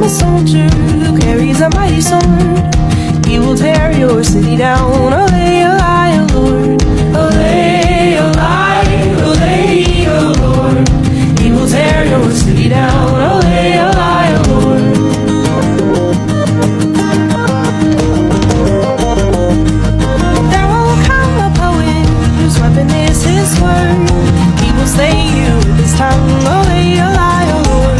Soldier who carries a mighty sword, he will tear your city down. Olay, olay, O Lord. Olay, olay, olay, O Lord. He will tear your city down. Olay, olay, O Lord. There will come a poet whose weapon is his word. He will slay you with his tongue. Olay, olay, O Lord.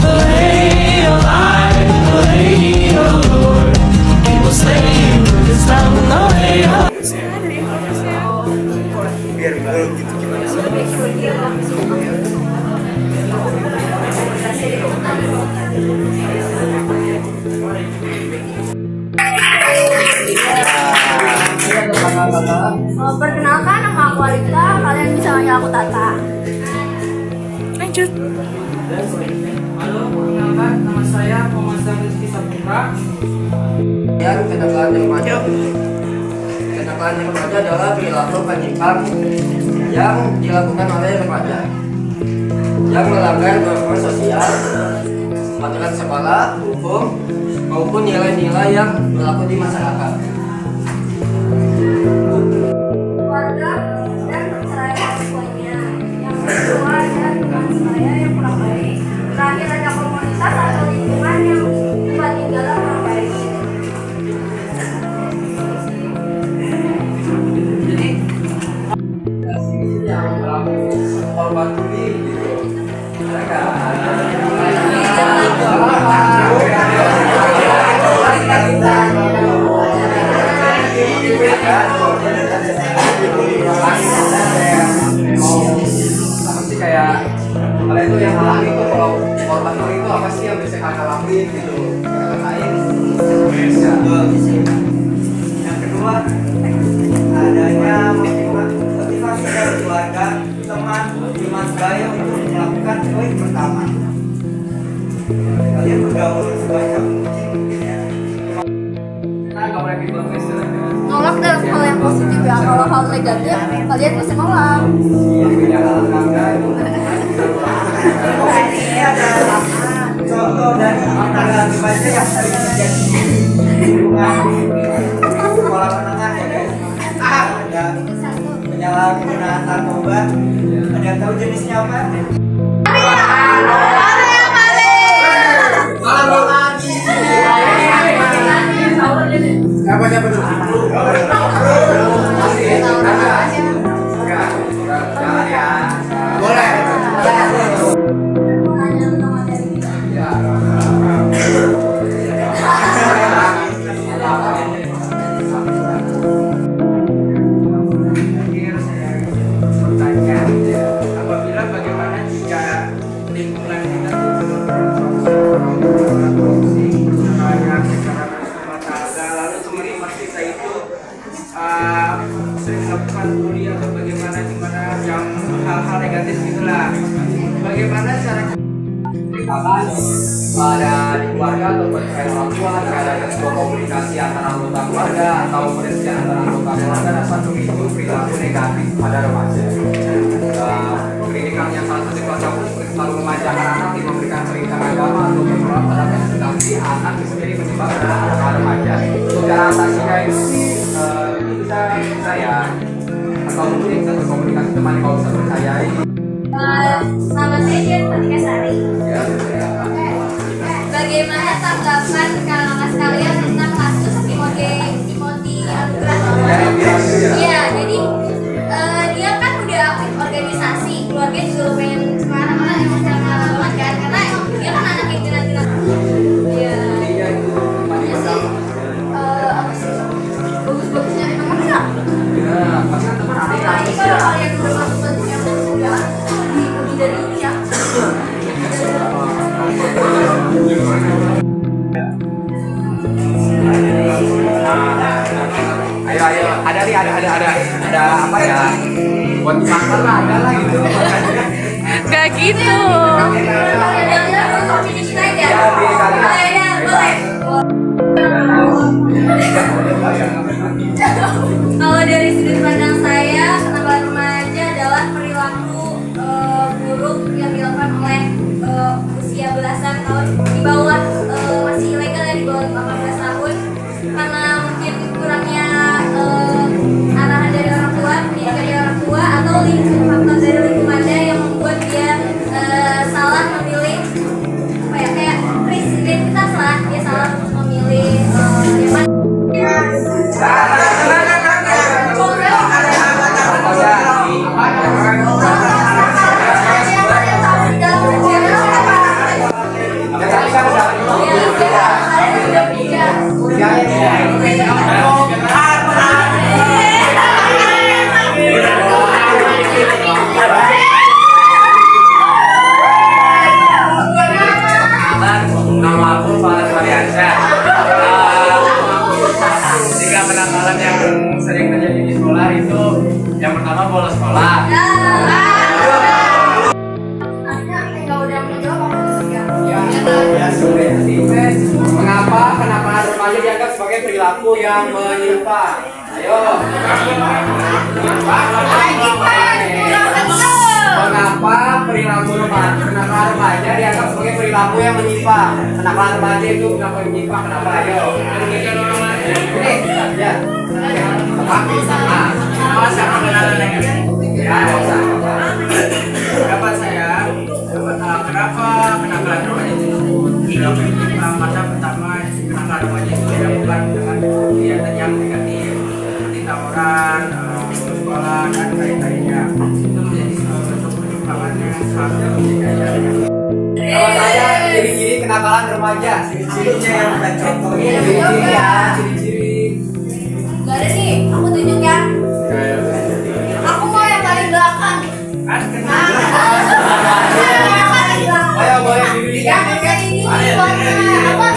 Olay, olay, olay, O Lord. He will slay you with his tongue. Olay, olay. Biar kalau gitu gimana sih? Perkenalkan, nama aku Alita, kalian bisa panggil aku Tata. Lanjut. Halo, perkenalkan nama saya Muhammad Rizky Saputra. Yang kenakalan yang remaja. Kenakalan yang remaja adalah perilaku penyimpang yang dilakukan oleh remaja yang melanggar norma sosial, aturan sekolah, hukum, maupun nilai-nilai yang berlaku di masyarakat. Keluarga dan perceraian orang tuanya. Yang kedua adalah teman saya yang kurang baik. Terakhir ada komunitas atau lingkungan yang tempat tinggal orang baik. Jadi yang berlaku korban bully gitu. Mereka pasti kayak kalian tuh yang alami tuh kalau korban bully itu apa sih yang bisa kalian alami gitu kata lain. Yang kedua, adanya motivasi dari keluarga, teman sebaya untuk melakukan poin pertama. Kalian bergaul sebanyak mungkin ya. Nolak dalam hal yang positif ya. Kalau hal negatif, kalian bisa nolak. Ini adalah contoh dari hal remaja yang sering terjadi di lingkungan sekolah menengah ya guys. Ada penyalahgunaan narkoba. Ada yang tahu jenisnya apa? Siapa dulu? Jangan ya. Boleh. Apabila bagaimana jika lingkungan kita lalu teman-teman kita itu sering melakukan bully atau bagaimana yang hal-hal negatif gitulah. Bagaimana cara Pada di keluarga atau percaya orang tua, ada sebuah komunikasi antara anggota keluarga atau perselisihan antara anggota keluarga dan satu itu perilaku negatif pada remaja. Pendidikan yang salah satu kuasa hukum selalu memanjakan anak di memberikan pendidikan agama atau berperan pada edukasi anak bisa jadi penyebab pada remaja. Untuk cara atasinya itu sih bisa saya atau mungkin satu komunikasi teman yang kau bisa percayai. Nama saya Dian Fatika Sari. Ya, Bagaimana tanggapan kakak sekalian tentang kasus Timothy Anugrah? Iya, jadi dia kan udah aktif organisasi, keluarga juga lumayan kemana-mana, emang sering banget kan, karena dia kan anak yang jinak-jinak. Iya. Iya sih. Apa sih? Bagus-bagusnya emang enggak? Apalagi kalau hal yang bermaksud yang sudah lebih dari ini ya. Ayo, ada apa ya? Buat makan lah, ada lah gitu. Gak gitu. Boleh. Kalau dari sudut pandang saya, kenakalan remaja adalah perilaku buruk yang dilakukan oleh usia belasan tahun di bawah masih ilegal ya, di bawah 18 tahun, karena mungkin kurangnya arahan dari orang tua, pendidikan dari orang tua, atau faktor dari lingkungannya yang membuat dia salah memilih apa ya, kayak krisis identitas lah, dia salah memilih yang mana. Nama aku Farhan Mariansyah. Jika penanggalan yang sering terjadi di sekolah itu, yang pertama bolos sekolah. Mengapa kenakalan remaja dianggap sebagai perilaku yang menyimpang? Ayo. Mengapa perilaku kenakalan remaja dianggap sebagai perilaku yang menyimpang? Kenakalan remaja itu kenapa menyimpang? Kenapa? Ayo. Ya. Masa pengenalan negatif? Ya, pendapat saya, kenapa kenakalan remaja itu tidak menyimpang? Masa pertama kenakalan remaja itu dilakukan dengan kegiatan yang negatif, seperti tawuran, sekolah dan lain-lainnya. Itu menjadi bentuk penyimpangan yang seharusnya menjadi. Kalau saya ciri-ciri kenakalan remaja, ciri-cirinya yang kita contohin, ciri-ciri ya, ciri-ciri. Gak ada nih, aku tunjuk ya. Aku mau yang paling belakang. Ayo boleh diri. Yang kayak ini warna apa?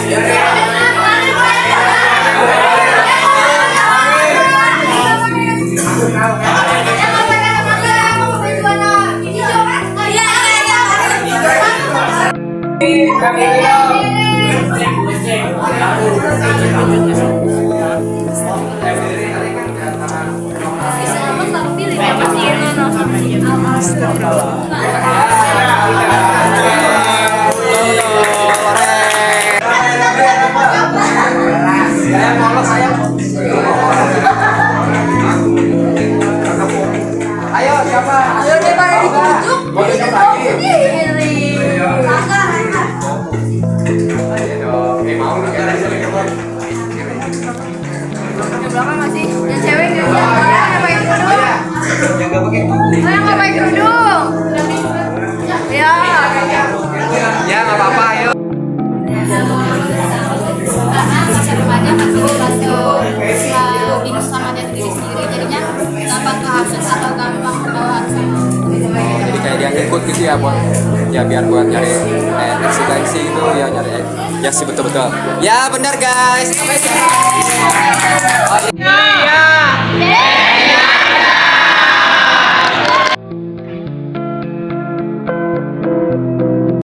Ayo siapa? Ayo daripada ditunjuk, Boleh kita coba tahu lagi. sendiri. Kakak, yang belakang masih, yang cewek nggak bisa, yang pakai kerudung. Jaga pakai Oh, yang nggak pakai kerudung. Ya. Ya nggak apa-apa ayo. Karena masa remaja masih hidup sama diri sendiri, jadinya gampang kehasut atau gampang terbawa arus. Jadi kayak dia ikut gitu ya buat ya biar buat nyari eksistensi gitu ya, nyari ya sih betul-betul ya benar guys.